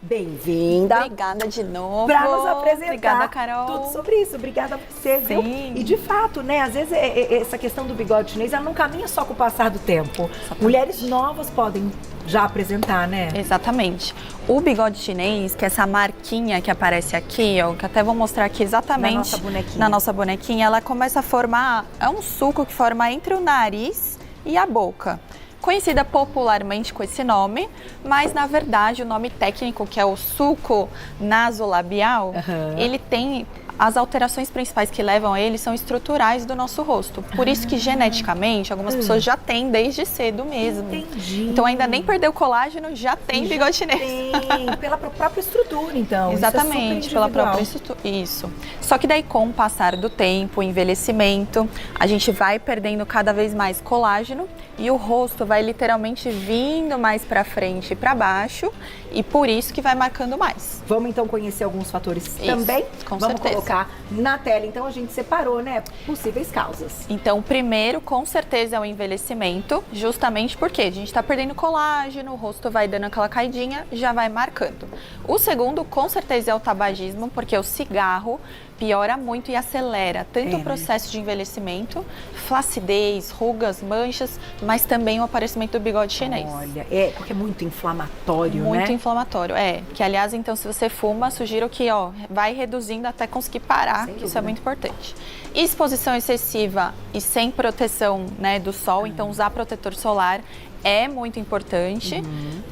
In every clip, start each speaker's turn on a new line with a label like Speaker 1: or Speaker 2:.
Speaker 1: Bem-vinda.
Speaker 2: Obrigada de novo.
Speaker 1: Para nos apresentar.
Speaker 2: Obrigada, Carol.
Speaker 1: Tudo sobre isso. Obrigada a você, viu?
Speaker 2: Sim.
Speaker 1: E de fato, né, às vezes essa questão do bigode chinês, ela não caminha só com o passar do tempo. Mulheres novas podem já apresentar, né?
Speaker 2: Exatamente. O bigode chinês, que é essa marquinha que aparece aqui, ó, que até vou mostrar aqui exatamente
Speaker 1: Na
Speaker 2: nossa bonequinha, ela começa a formar, é um suco que forma entre o nariz e a boca. Conhecida popularmente com esse nome, mas na verdade o nome técnico, que é o suco nasolabial, ele tem... As alterações principais que levam a ele são estruturais do nosso rosto. Por isso que geneticamente algumas pessoas já têm desde cedo mesmo.
Speaker 1: Entendi.
Speaker 2: Então ainda nem perdeu o colágeno, já tem bigode chinês.
Speaker 1: Tem, pela própria estrutura, então.
Speaker 2: Exatamente,
Speaker 1: Isso é
Speaker 2: pela própria estrutura. Isso. Só que daí com o passar do tempo, o envelhecimento, a gente vai perdendo cada vez mais colágeno e o rosto vai literalmente vindo mais para frente e para baixo e por isso que vai marcando mais.
Speaker 1: Vamos então conhecer alguns fatores também?
Speaker 2: Com
Speaker 1: Vamos
Speaker 2: certeza.
Speaker 1: colocar na tela, então a gente separou, né, possíveis causas.
Speaker 2: Então, o primeiro, com certeza, é o envelhecimento, justamente porque a gente está perdendo colágeno, o rosto vai dando aquela caidinha, já vai marcando. O segundo, com certeza, é o tabagismo, porque o cigarro piora muito e acelera tanto o processo de envelhecimento, flacidez, rugas, manchas, mas também o aparecimento do bigode chinês.
Speaker 1: Olha, porque é muito inflamatório, né?
Speaker 2: Muito inflamatório, que aliás, então, se você fuma, sugiro que, vai reduzindo até conseguir parar, que isso é muito importante. Exposição excessiva e sem proteção, né, do sol, então usar protetor solar é muito importante,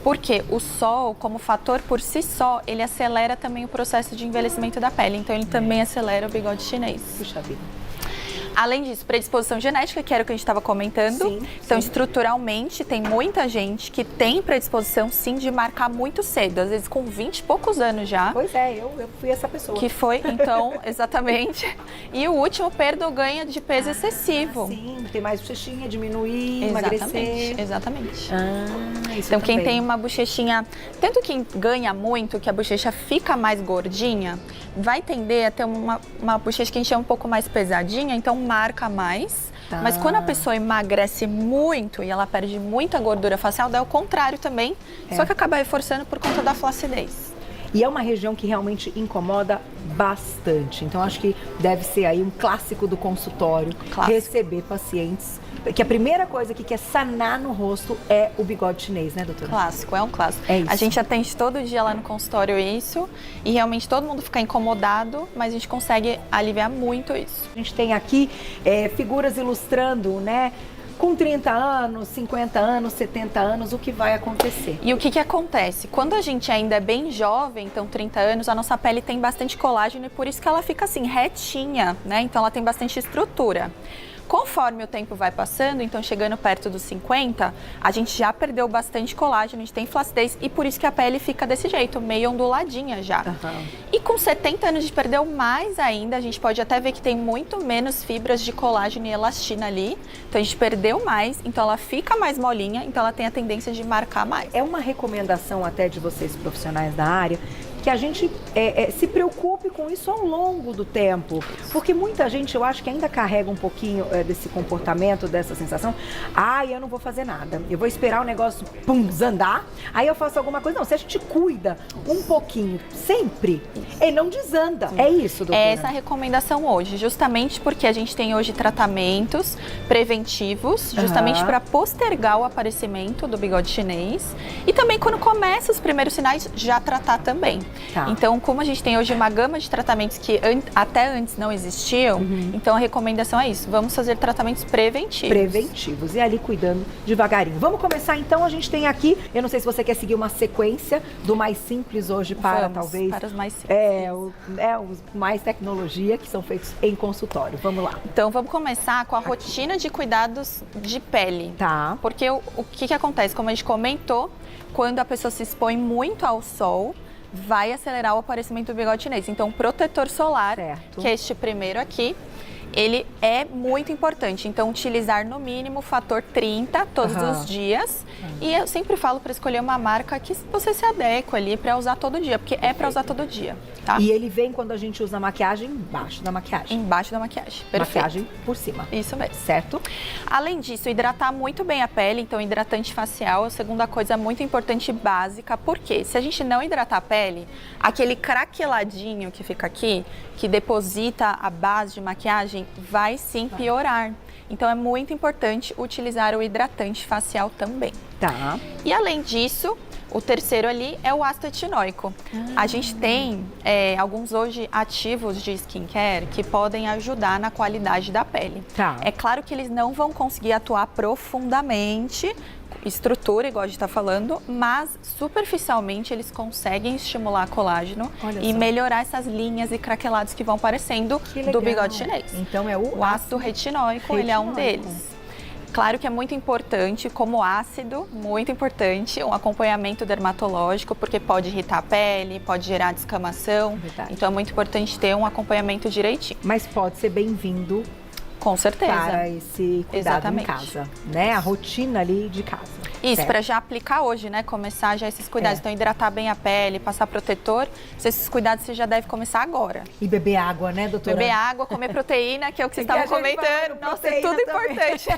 Speaker 2: porque o sol, como fator por si só, ele acelera também o processo de envelhecimento da pele, então ele também acelera o bigode chinês.
Speaker 1: Puxa vida.
Speaker 2: Além disso, predisposição genética, que era o que a gente estava comentando.
Speaker 1: Sim,
Speaker 2: então, estruturalmente, tem muita gente que tem predisposição, sim, de marcar muito cedo. Às vezes com 20 e poucos anos já.
Speaker 1: Pois é, eu fui essa pessoa.
Speaker 2: Que foi, então, exatamente. E o último, perda ou ganho de peso excessivo.
Speaker 1: Sim, tem mais bochechinha, diminuir, emagrecer.
Speaker 2: Exatamente.
Speaker 1: Isso
Speaker 2: então, quem
Speaker 1: também.
Speaker 2: tem uma bochechinha, tanto quem ganha muito, que a bochecha fica mais gordinha, vai tender a ter uma bochecha que a gente chama um pouco mais pesadinha, então marca mais. Mas quando a pessoa emagrece muito e ela perde muita gordura facial, dá o contrário também, só que acaba reforçando por conta da flacidez.
Speaker 1: E é uma região que realmente incomoda bastante. Então, acho que deve ser aí um clássico do consultório, receber pacientes. Que a primeira coisa que quer sanar no rosto é o bigode chinês, né, doutora?
Speaker 2: Clássico, é um clássico.
Speaker 1: É isso.
Speaker 2: A gente atende todo dia lá no consultório isso e realmente todo mundo fica incomodado, mas a gente consegue aliviar muito isso.
Speaker 1: A gente tem aqui figuras ilustrando, né? Com 30 anos, 50 anos, 70 anos, o que vai acontecer?
Speaker 2: E o que acontece? Quando a gente ainda é bem jovem, então 30 anos, a nossa pele tem bastante colágeno e por isso que ela fica assim, retinha, né? Então ela tem bastante estrutura. Conforme o tempo vai passando, então chegando perto dos 50, a gente já perdeu bastante colágeno, a gente tem flacidez e por isso que a pele fica desse jeito, meio onduladinha já. E com 70 anos a gente perdeu mais ainda, a gente pode até ver que tem muito menos fibras de colágeno e elastina ali, então a gente perdeu mais, então ela fica mais molinha, então ela tem a tendência de marcar mais.
Speaker 1: É uma recomendação até de vocês profissionais da área, que a gente se preocupe com isso ao longo do tempo. Porque muita gente, eu acho que ainda carrega um pouquinho desse comportamento, dessa sensação. Eu não vou fazer nada. Eu vou esperar o negócio, desandar. Aí eu faço alguma coisa. Não, se a gente cuida um pouquinho, sempre, ele não desanda. É isso, doutora?
Speaker 2: É essa a recomendação hoje, justamente porque a gente tem hoje tratamentos preventivos, justamente para postergar o aparecimento do bigode chinês. E também quando começa os primeiros sinais, já tratar também. Então, como a gente tem hoje uma gama de tratamentos que até antes não existiam, então a recomendação é isso, vamos fazer tratamentos preventivos.
Speaker 1: E ali cuidando devagarinho. Vamos começar então, a gente tem aqui, eu não sei se você quer seguir uma sequência do mais simples hoje para talvez...
Speaker 2: para os mais simples.
Speaker 1: Os mais tecnologia que são feitos em consultório. Vamos lá.
Speaker 2: Então, vamos começar com a rotina de cuidados de pele. Porque o que acontece, como a gente comentou, quando a pessoa se expõe muito ao sol, vai acelerar o aparecimento do bigode chinês. Então, protetor solar, que é este primeiro aqui. ele é muito importante. Então, utilizar no mínimo o fator 30 todos os dias. E eu sempre falo para escolher uma marca que você se adequa ali para usar todo dia, porque é para usar todo dia, tá?
Speaker 1: E ele vem quando a gente usa maquiagem embaixo da maquiagem.
Speaker 2: Embaixo da maquiagem, perfeito.
Speaker 1: Maquiagem por cima.
Speaker 2: Isso mesmo.
Speaker 1: Certo?
Speaker 2: Além disso, hidratar muito bem a pele, então hidratante facial é a segunda coisa muito importante e básica, porque se a gente não hidratar a pele, aquele craqueladinho que fica aqui, que deposita a base de maquiagem, vai sim piorar. Então é muito importante utilizar o hidratante facial também.
Speaker 1: Tá.
Speaker 2: E além disso, o terceiro ali é o ácido etinóico. A gente tem alguns hoje ativos de skincare que podem ajudar na qualidade da pele.
Speaker 1: Tá.
Speaker 2: É claro que eles não vão conseguir atuar profundamente, estrutura, igual a gente está falando, mas superficialmente eles conseguem estimular colágeno e melhorar essas linhas e craquelados que vão aparecendo do bigode chinês.
Speaker 1: Então é o
Speaker 2: ácido retinóico, ele é um deles. Claro que é muito importante, como ácido, muito importante, um acompanhamento dermatológico, porque pode irritar a pele, pode gerar descamação.
Speaker 1: Verdade.
Speaker 2: Então é muito importante ter um acompanhamento direitinho.
Speaker 1: Mas pode ser bem-vindo
Speaker 2: com certeza.
Speaker 1: Para esse cuidado em casa, né? A rotina ali de casa.
Speaker 2: Isso, para já aplicar hoje, né? Começar já esses cuidados. Então, hidratar bem a pele, passar protetor. Esses cuidados você já deve começar agora.
Speaker 1: E beber água, né, doutora?
Speaker 2: Beber água, comer proteína, que é o que vocês estavam comentando. Nossa, é tudo importante.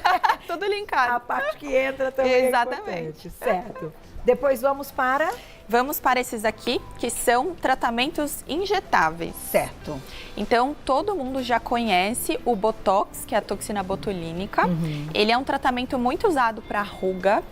Speaker 2: Tudo linkado.
Speaker 1: A parte que entra também
Speaker 2: Exatamente.
Speaker 1: É importante. Certo. Depois vamos para...
Speaker 2: Vamos para esses aqui, que são tratamentos injetáveis.
Speaker 1: Certo.
Speaker 2: Então, todo mundo já conhece o Botox, que é a toxina botulínica. Ele é um tratamento muito usado para ruga,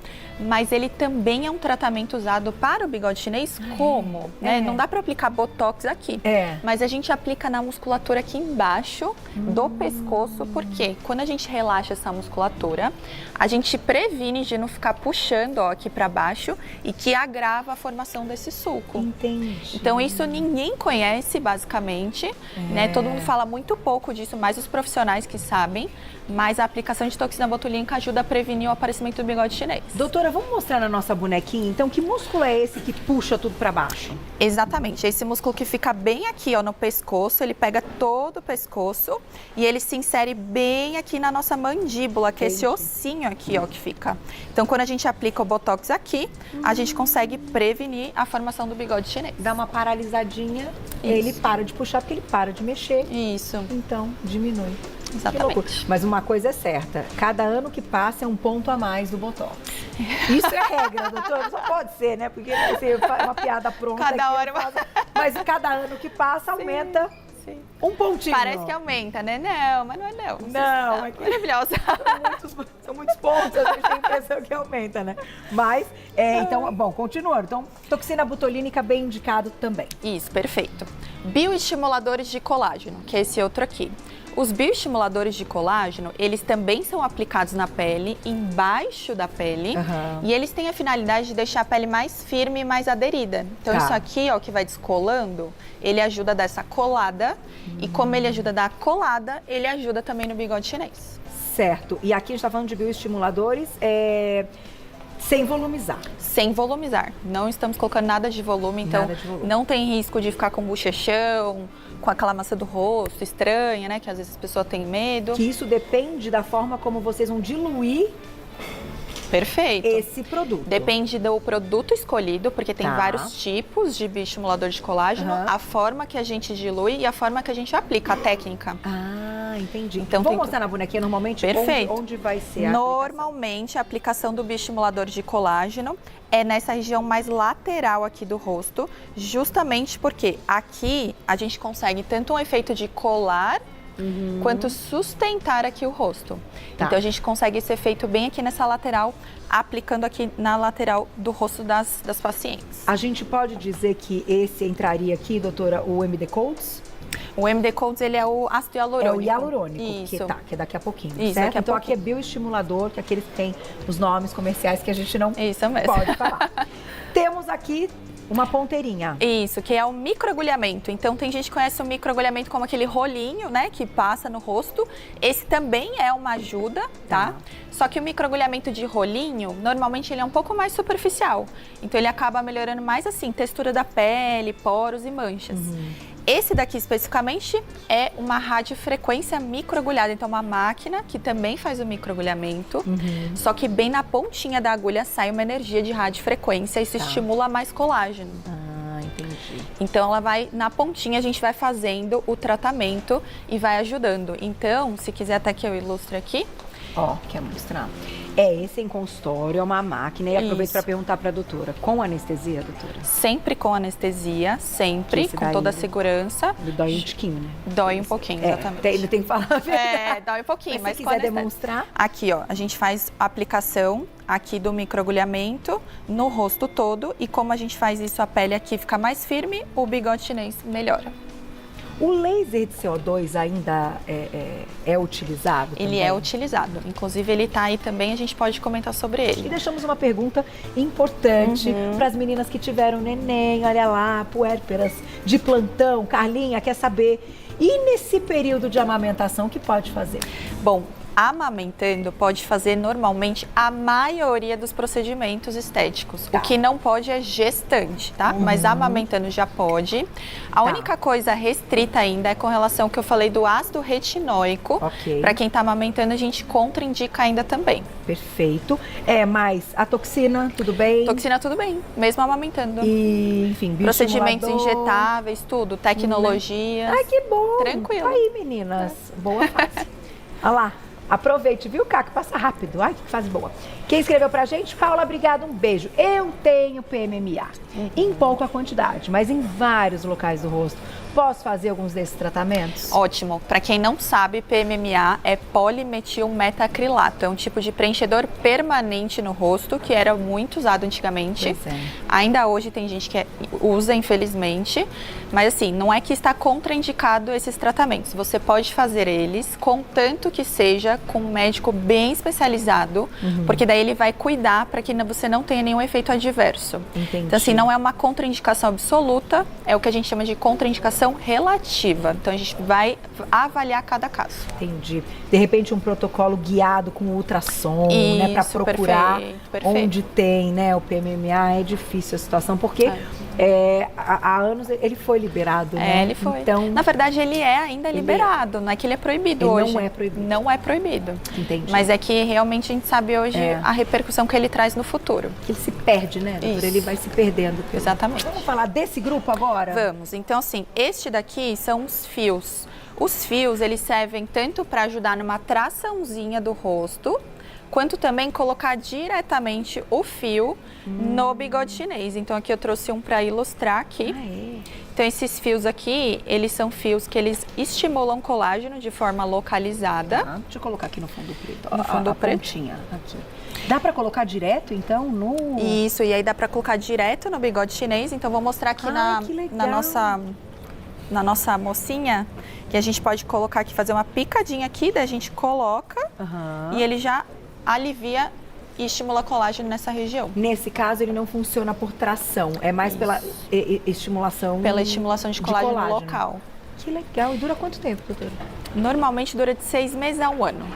Speaker 2: mas ele também é um tratamento usado para o bigode chinês. Como? Né? Não dá para aplicar Botox aqui, mas a gente aplica na musculatura aqui embaixo do pescoço, porque quando a gente relaxa essa musculatura, a gente previne de não ficar puxando aqui para baixo e que agrava a formação desse sulco.
Speaker 1: Entendi.
Speaker 2: Então, isso ninguém conhece, basicamente, né? Todo mundo fala muito pouco disso, mais os profissionais que sabem, mas a aplicação de toxina botulínica ajuda a prevenir o aparecimento do bigode chinês.
Speaker 1: Doutora, vamos mostrar na nossa bonequinha, então, que músculo é esse que puxa tudo para baixo?
Speaker 2: Exatamente, esse músculo que fica bem aqui, ó, no pescoço, ele pega todo o pescoço e ele se insere bem aqui na nossa mandíbula, que é esse ossinho aqui, ó, que fica. Então, quando a gente aplica o Botox aqui, a gente consegue prevenir a formação do bigode chinês.
Speaker 1: Dá uma paralisadinha, ele para de puxar porque ele para de mexer.
Speaker 2: Isso.
Speaker 1: Então, diminui.
Speaker 2: Exatamente.
Speaker 1: Mas uma coisa é certa, cada ano que passa é um ponto a mais do Botox. Isso é regra, doutora, só pode ser, né? Porque você faz uma piada pronta.
Speaker 2: Cada hora...
Speaker 1: Mas cada ano que passa aumenta um pontinho.
Speaker 2: Parece que aumenta, né? Não, mas não é não.
Speaker 1: Não, é que...
Speaker 2: Maravilhosa.
Speaker 1: São muitos pontos, a gente tem a impressão que aumenta, né? Mas, então, bom, continuando. Então, toxina botulínica bem indicado também.
Speaker 2: Isso, perfeito. Bioestimuladores de colágeno, que é esse outro aqui. Os bioestimuladores de colágeno, eles também são aplicados na pele, embaixo da pele, e eles têm a finalidade de deixar a pele mais firme e mais aderida. Então, isso aqui, ó, que vai descolando, ele ajuda a dar essa colada, e como ele ajuda a dar a colada, ele ajuda também no bigode chinês.
Speaker 1: Certo. E aqui a gente está falando de bioestimuladores, sem volumizar.
Speaker 2: Sem volumizar. Não estamos colocando nada de volume, então não tem risco de ficar com bochechão, com aquela massa do rosto estranha, né? Que às vezes as pessoas têm medo.
Speaker 1: Que isso depende da forma como vocês vão diluir
Speaker 2: Perfeito.
Speaker 1: esse produto.
Speaker 2: Depende do produto escolhido, porque tem vários tipos de bioestimulador de colágeno, a forma que a gente dilui e a forma que a gente aplica, a técnica.
Speaker 1: Ah, entendi.
Speaker 2: Então,
Speaker 1: vamos mostrar na bonequinha normalmente onde vai ser a
Speaker 2: Normalmente, a aplicação do bioestimulador de colágeno é nessa região mais lateral aqui do rosto, justamente porque aqui a gente consegue tanto um efeito de colar quanto sustentar aqui o rosto. Então a gente consegue esse efeito bem aqui nessa lateral, aplicando aqui na lateral do rosto das pacientes.
Speaker 1: A gente pode dizer que esse entraria aqui, doutora, o MD Coats?
Speaker 2: O MD Coats, ele é o ácido hialurônico.
Speaker 1: É o hialurônico,
Speaker 2: Isso.
Speaker 1: que é daqui a pouquinho,
Speaker 2: Isso,
Speaker 1: certo?
Speaker 2: daqui a
Speaker 1: então
Speaker 2: pouquinho.
Speaker 1: aqui é bioestimulador, que aqueles que tem os nomes comerciais que a gente não
Speaker 2: Isso mesmo.
Speaker 1: pode falar. Temos aqui uma ponteirinha.
Speaker 2: Isso, que é o microagulhamento. Então, tem gente que conhece o microagulhamento como aquele rolinho, né, que passa no rosto. Esse também é uma ajuda, tá? Só que o microagulhamento de rolinho, normalmente ele é um pouco mais superficial. Então, ele acaba melhorando mais, assim, textura da pele, poros e manchas. Esse daqui especificamente é uma radiofrequência microagulhada, então uma máquina que também faz o microagulhamento, só que bem na pontinha da agulha sai uma energia de radiofrequência e isso estimula mais colágeno.
Speaker 1: Entendi.
Speaker 2: Então ela vai, na pontinha a gente vai fazendo o tratamento e vai ajudando. Então, se quiser até que eu ilustre aqui.
Speaker 1: Ó, quer mostrar? Esse em consultório, é uma máquina. E aproveito para perguntar para a doutora, com anestesia, doutora?
Speaker 2: Sempre com anestesia, sempre, com toda a segurança.
Speaker 1: Ele dói um tiquinho, né?
Speaker 2: Dói um pouquinho, exatamente.
Speaker 1: Ainda tem que falar a verdade.
Speaker 2: Dói um pouquinho, mas
Speaker 1: se quiser demonstrar.
Speaker 2: Aqui, ó, a gente faz a aplicação aqui do microagulhamento no rosto todo e como a gente faz isso, a pele aqui fica mais firme, o bigode chinês melhora.
Speaker 1: O laser de CO2 ainda é utilizado?
Speaker 2: Ele é utilizado. Inclusive, ele está aí também, a gente pode comentar sobre ele.
Speaker 1: E deixamos uma pergunta importante para as meninas que tiveram neném, olha lá, puérperas de plantão. Carlinha quer saber, e nesse período de amamentação, o que pode fazer?
Speaker 2: Bom, amamentando pode fazer normalmente a maioria dos procedimentos estéticos. O que não pode é gestante, tá? Mas amamentando já pode. A única coisa restrita ainda é com relação ao que eu falei do ácido retinóico. Para quem tá amamentando, a gente contraindica ainda também.
Speaker 1: Perfeito. Mas a toxina, tudo bem?
Speaker 2: Toxina, tudo bem, mesmo amamentando.
Speaker 1: E, enfim,
Speaker 2: procedimentos injetáveis, tudo, tecnologias.
Speaker 1: Ai, que bom.
Speaker 2: Tranquilo.
Speaker 1: Tá aí, meninas. Boa fase. Olha lá. Aproveite, viu, Caco? Passa rápido. Ai, que fase boa. Quem escreveu pra gente? Paula, obrigada, um beijo. Eu tenho PMMA, em pouca quantidade, mas em vários locais do rosto. Posso fazer alguns desses tratamentos?
Speaker 2: Ótimo. Para quem não sabe, PMMA é polimetilmetacrilato. É um tipo de preenchedor permanente no rosto que era muito usado antigamente. Ainda hoje tem gente que usa, infelizmente. Mas assim, não é que está contraindicado esses tratamentos. Você pode fazer eles, contanto que seja com um médico bem especializado, porque daí ele vai cuidar para que você não tenha nenhum efeito adverso.
Speaker 1: Entendi.
Speaker 2: Então assim, não é uma contraindicação absoluta, é o que a gente chama de contraindicação relativa. Então a gente vai avaliar cada caso.
Speaker 1: Entendi. De repente um protocolo guiado com ultrassom, né, para procurar perfeito. Onde tem, né, o PMMA. É difícil a situação, porque há anos ele foi liberado, né?
Speaker 2: Ele foi.
Speaker 1: Então,
Speaker 2: na verdade, ele é ainda liberado, não é que ele é proibido
Speaker 1: ele
Speaker 2: hoje.
Speaker 1: Não é proibido.
Speaker 2: Não é proibido.
Speaker 1: Entendi.
Speaker 2: Mas é que realmente a gente sabe hoje a repercussão que ele traz no futuro.
Speaker 1: Ele se perde, né, doutora? Ele vai se perdendo.
Speaker 2: Exatamente.
Speaker 1: Vamos falar desse grupo agora?
Speaker 2: Vamos. Então, assim, este daqui são os fios. Os fios, eles servem tanto para ajudar numa traçãozinha do rosto, quanto também colocar diretamente o fio no bigode chinês. Então aqui eu trouxe um para ilustrar aqui. Então esses fios aqui, eles são fios que eles estimulam colágeno de forma localizada.
Speaker 1: Deixa eu colocar aqui no fundo preto.
Speaker 2: No fundo preto.
Speaker 1: Pontinha aqui. Dá para colocar direto, então, no...
Speaker 2: Isso, e aí dá para colocar direto no bigode chinês. Então vou mostrar aqui na nossa mocinha, que a gente pode colocar aqui, fazer uma picadinha aqui, daí a gente coloca e ele já alivia e estimula colágeno nessa região.
Speaker 1: Nesse caso, ele não funciona por tração, é mais pela estimulação...
Speaker 2: Pela estimulação de colágeno local.
Speaker 1: Que legal. E dura quanto tempo, doutora?
Speaker 2: Normalmente dura de 6 meses a 1 ano.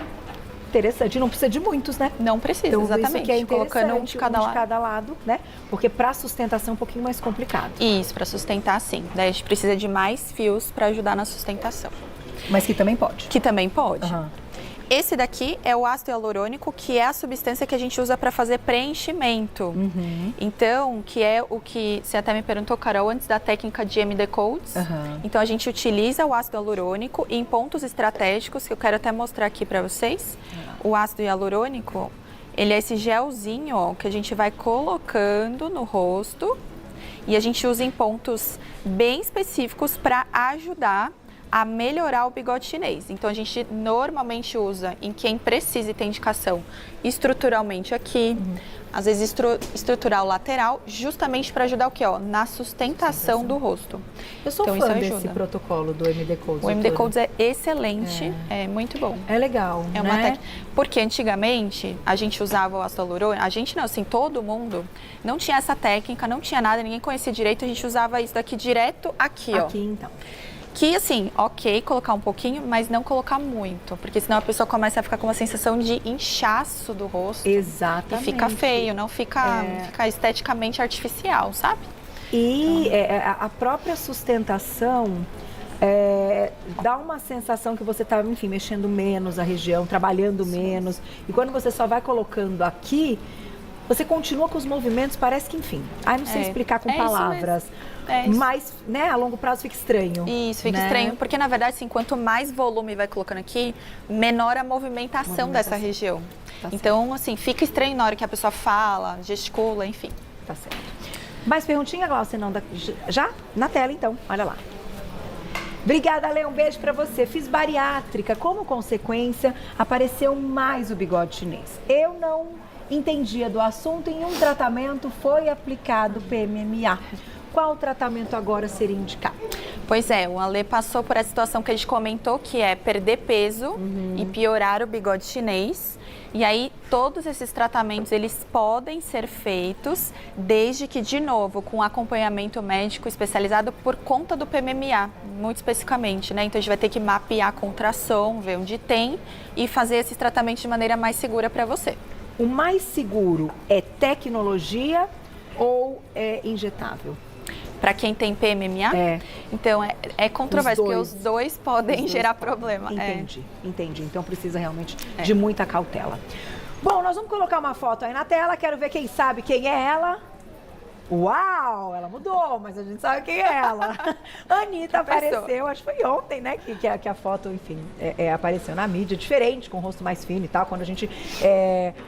Speaker 1: Interessante, não precisa de muitos, né?
Speaker 2: Não precisa,
Speaker 1: então,
Speaker 2: exatamente.
Speaker 1: Isso que é
Speaker 2: colocando um de cada
Speaker 1: lado, né? Porque para sustentação é um pouquinho mais complicado.
Speaker 2: Isso, para sustentar sim. Daí a gente precisa de mais fios para ajudar na sustentação.
Speaker 1: Mas que também pode?
Speaker 2: Que também pode. Esse daqui é o ácido hialurônico, que é a substância que a gente usa para fazer preenchimento. Então, que é o que você até me perguntou, Carol, antes da técnica de MD Codes. Então, a gente utiliza o ácido hialurônico em pontos estratégicos, que eu quero até mostrar aqui para vocês. O ácido hialurônico, ele é esse gelzinho, ó, que a gente vai colocando no rosto e a gente usa em pontos bem específicos para ajudar a melhorar o bigode chinês. Então, a gente normalmente usa em quem precisa e tem indicação estruturalmente aqui, às vezes estrutural lateral, justamente para ajudar o quê? Na sustentação do rosto.
Speaker 1: Eu sou
Speaker 2: então,
Speaker 1: fã desse protocolo do MD Codes.
Speaker 2: O MD Codes é excelente, é muito bom.
Speaker 1: É legal,
Speaker 2: é uma técnica. Porque antigamente a gente usava o ácido hialurônico, a gente não, assim, todo mundo não tinha essa técnica, não tinha nada, ninguém conhecia direito, a gente usava isso daqui direto aqui, ó.
Speaker 1: Aqui, então.
Speaker 2: Que, assim, ok, colocar um pouquinho, mas não colocar muito. Porque senão a pessoa começa a ficar com uma sensação de inchaço do rosto.
Speaker 1: Exatamente.
Speaker 2: E fica feio, não fica esteticamente artificial, sabe?
Speaker 1: E a própria sustentação dá uma sensação que você está, enfim, mexendo menos a região, trabalhando menos. E quando você só vai colocando aqui, você continua com os movimentos, parece que, enfim, não sei explicar com palavras. Mas, né, a longo prazo fica estranho.
Speaker 2: Isso, fica estranho, porque na verdade, assim, quanto mais volume vai colocando aqui, menor a movimentação dessa região. Tá então, certo. Assim, fica estranho na hora que a pessoa fala, gesticula, enfim.
Speaker 1: Tá certo. Mais perguntinha, Glaucia? Não, já? Na tela, então, olha lá. Obrigada, Lê, um beijo pra você. Fiz bariátrica, como consequência, apareceu mais o bigode chinês. Eu não entendia do assunto, em um tratamento foi aplicado PMMA. Qual tratamento agora seria indicado?
Speaker 2: Pois é, o Ale passou por essa situação que a gente comentou, que é perder peso e piorar o bigode chinês. E aí, todos esses tratamentos, eles podem ser feitos, desde que, de novo, com acompanhamento médico especializado por conta do PMMA, muito especificamente, né? Então, a gente vai ter que mapear a contração, ver onde tem e fazer esses tratamentos de maneira mais segura para você.
Speaker 1: O mais seguro é tecnologia ou é injetável?
Speaker 2: Para quem tem PMMA? Então, é controverso, porque os dois podem gerar problema.
Speaker 1: Entendi. Então, precisa realmente de muita cautela. Bom, nós vamos colocar uma foto aí na tela. Quero ver quem sabe quem é ela. Uau, ela mudou, mas a gente sabe quem é ela. Anitta apareceu, acho que foi ontem, né, que a foto, enfim, apareceu na mídia, diferente, com o rosto mais fino e tal. Quando a gente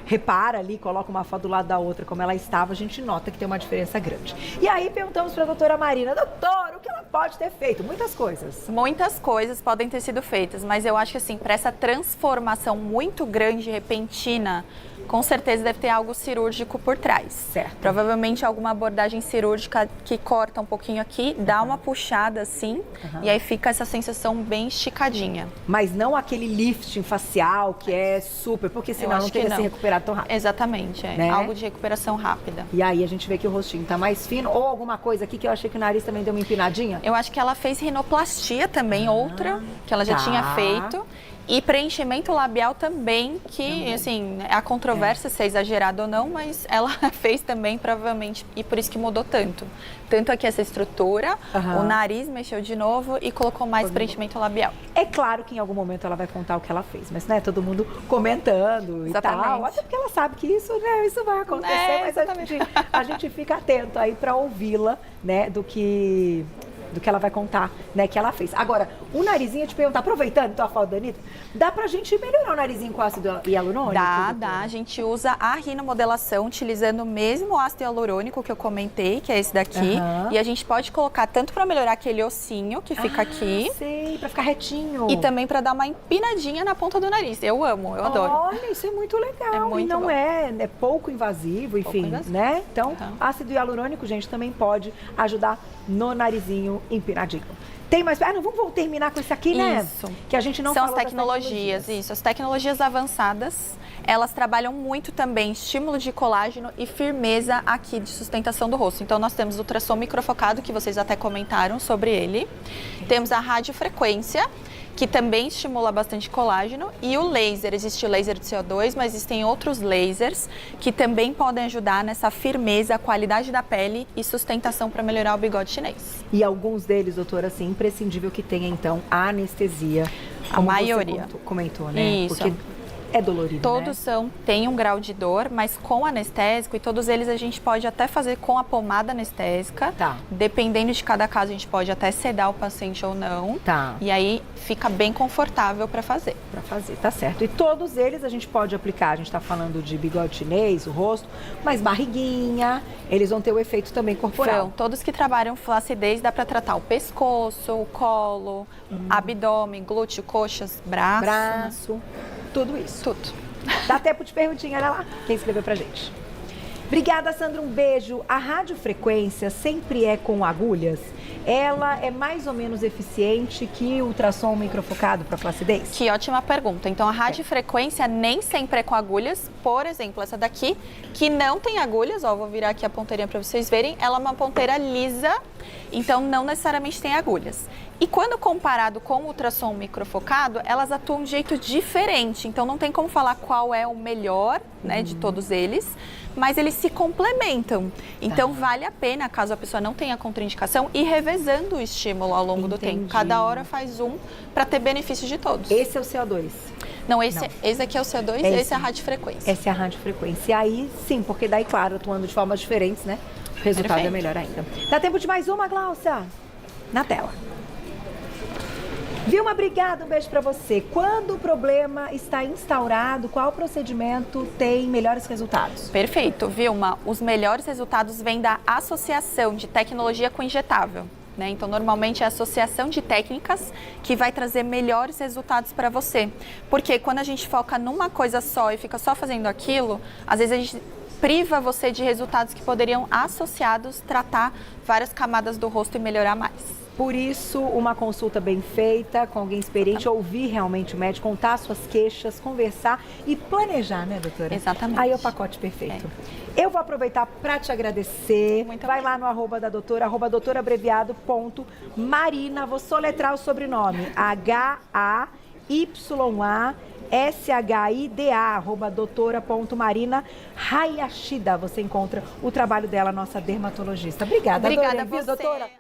Speaker 1: repara ali, coloca uma foto do lado da outra, como ela estava, a gente nota que tem uma diferença grande. E aí perguntamos para a doutora Marina, doutora, o que ela pode ter feito? Muitas coisas.
Speaker 2: Muitas coisas podem ter sido feitas, mas eu acho que assim, para essa transformação muito grande, repentina, com certeza deve ter algo cirúrgico por trás.
Speaker 1: Certo.
Speaker 2: Provavelmente alguma abordagem cirúrgica que corta um pouquinho aqui, dá uma puxada assim, e aí fica essa sensação bem esticadinha.
Speaker 1: Mas não aquele lifting facial que é super, porque senão não teria se recuperado tão rápido.
Speaker 2: Exatamente,
Speaker 1: né?
Speaker 2: Algo de recuperação rápida.
Speaker 1: E aí a gente vê que o rostinho tá mais fino, ou alguma coisa aqui que eu achei que o nariz também deu uma empinadinha.
Speaker 2: Eu acho que ela fez rinoplastia também, outra, que ela já tinha feito. E preenchimento labial também, que, assim, a controvérsia se é exagerado ou não, mas ela fez também, provavelmente, e por isso que mudou tanto. Tanto aqui essa estrutura, o nariz mexeu de novo e colocou mais preenchimento labial.
Speaker 1: É claro que em algum momento ela vai contar o que ela fez, mas, né, todo mundo comentando e tal. Até porque ela sabe que isso, né, isso vai acontecer, mas a gente fica atento aí para ouvi-la, né, do que ela vai contar, né, que ela fez. Agora, o narizinho, eu te perguntar, aproveitando então a foto da Anitta, dá pra gente melhorar o narizinho com ácido hialurônico?
Speaker 2: Dá. A gente usa a rinomodelação utilizando o mesmo ácido hialurônico que eu comentei, que é esse daqui. E a gente pode colocar tanto pra melhorar aquele ossinho que fica aqui.
Speaker 1: Sei, pra ficar retinho.
Speaker 2: E também pra dar uma empinadinha na ponta do nariz. Eu amo, eu adoro.
Speaker 1: Olha, isso é muito legal.
Speaker 2: É muito
Speaker 1: e não
Speaker 2: bom.
Speaker 1: é pouco invasivo, enfim, né? Então, ácido hialurônico, gente, também pode ajudar no narizinho empinadinho. Tem mais... não, vamos terminar com isso aqui, né?
Speaker 2: Isso.
Speaker 1: Que a gente não
Speaker 2: São
Speaker 1: falou
Speaker 2: as tecnologias, isso. As tecnologias avançadas, elas trabalham muito também estímulo de colágeno e firmeza aqui de sustentação do rosto. Então, nós temos o ultrassom microfocado, que vocês até comentaram sobre ele. Temos a radiofrequência, que também estimula bastante colágeno, e o laser. Existe o laser de CO2, mas existem outros lasers que também podem ajudar nessa firmeza, qualidade da pele e sustentação para melhorar o bigode chinês.
Speaker 1: E alguns deles, doutora, assim, imprescindível que tenha, então, a anestesia.
Speaker 2: A maioria.
Speaker 1: Você comentou, né?
Speaker 2: Isso.
Speaker 1: Porque é dolorido,
Speaker 2: todos têm um grau de dor, mas com anestésico, e todos eles a gente pode até fazer com a pomada anestésica. Dependendo de cada caso, a gente pode até sedar o paciente ou não. E aí fica bem confortável para fazer. Tá
Speaker 1: certo. E todos eles a gente pode aplicar. A gente está falando de bigode chinês, o rosto, mas barriguinha, eles vão ter o efeito também corporal.
Speaker 2: Todos que trabalham flacidez, dá para tratar o pescoço, o colo, abdômen, glúteo, coxas, braço.
Speaker 1: Tudo isso.
Speaker 2: Tudo.
Speaker 1: Dá tempo de perguntinha, olha lá, quem escreveu pra gente. Obrigada, Sandra, um beijo. A radiofrequência sempre é com agulhas? Ela é mais ou menos eficiente que o ultrassom microfocado para flacidez?
Speaker 2: Que ótima pergunta. Então, a radiofrequência nem sempre é com agulhas. Por exemplo, essa daqui, que não tem agulhas, ó, vou virar aqui a ponteirinha para vocês verem. Ela é uma ponteira lisa Então, não necessariamente tem agulhas. E quando comparado com o ultrassom microfocado, elas atuam de jeito diferente. Então, não tem como falar qual é o melhor, né, de todos eles, mas eles se complementam. Então, vale a pena, caso a pessoa não tenha contraindicação, ir revezando o estímulo ao longo do tempo. Cada hora faz um para ter benefício de todos.
Speaker 1: Esse é o CO2?
Speaker 2: Não, esse aqui é o CO2, esse é a radiofrequência.
Speaker 1: Essa é a radiofrequência. E aí, sim, porque daí, claro, atuando de formas diferentes, né? O resultado é melhor ainda. Dá tempo de mais uma, Gláucia? Na tela. Vilma, obrigada, um beijo pra você. Quando o problema está instaurado, qual procedimento tem melhores resultados?
Speaker 2: Perfeito, Vilma. Os melhores resultados vêm da associação de tecnologia com injetável. Né? Então, normalmente é a associação de técnicas que vai trazer melhores resultados para você. Porque quando a gente foca numa coisa só e fica só fazendo aquilo, às vezes a gente priva você de resultados que poderiam, associados, tratar várias camadas do rosto e melhorar mais.
Speaker 1: Por isso, uma consulta bem feita, com alguém experiente, ouvir realmente o médico, contar suas queixas, conversar e planejar, né, doutora?
Speaker 2: Exatamente.
Speaker 1: Aí é o pacote perfeito. Eu vou aproveitar para te agradecer.
Speaker 2: Muito
Speaker 1: Vai lá no arroba da doutora, arroba doutoraabreviado.marina. Vou soletrar o sobrenome. HAYASHIDA, arroba doutora.marina Hayashida. Você encontra o trabalho dela, nossa dermatologista. Obrigada,
Speaker 2: Obrigada
Speaker 1: adorei,
Speaker 2: a você.
Speaker 1: Doutora?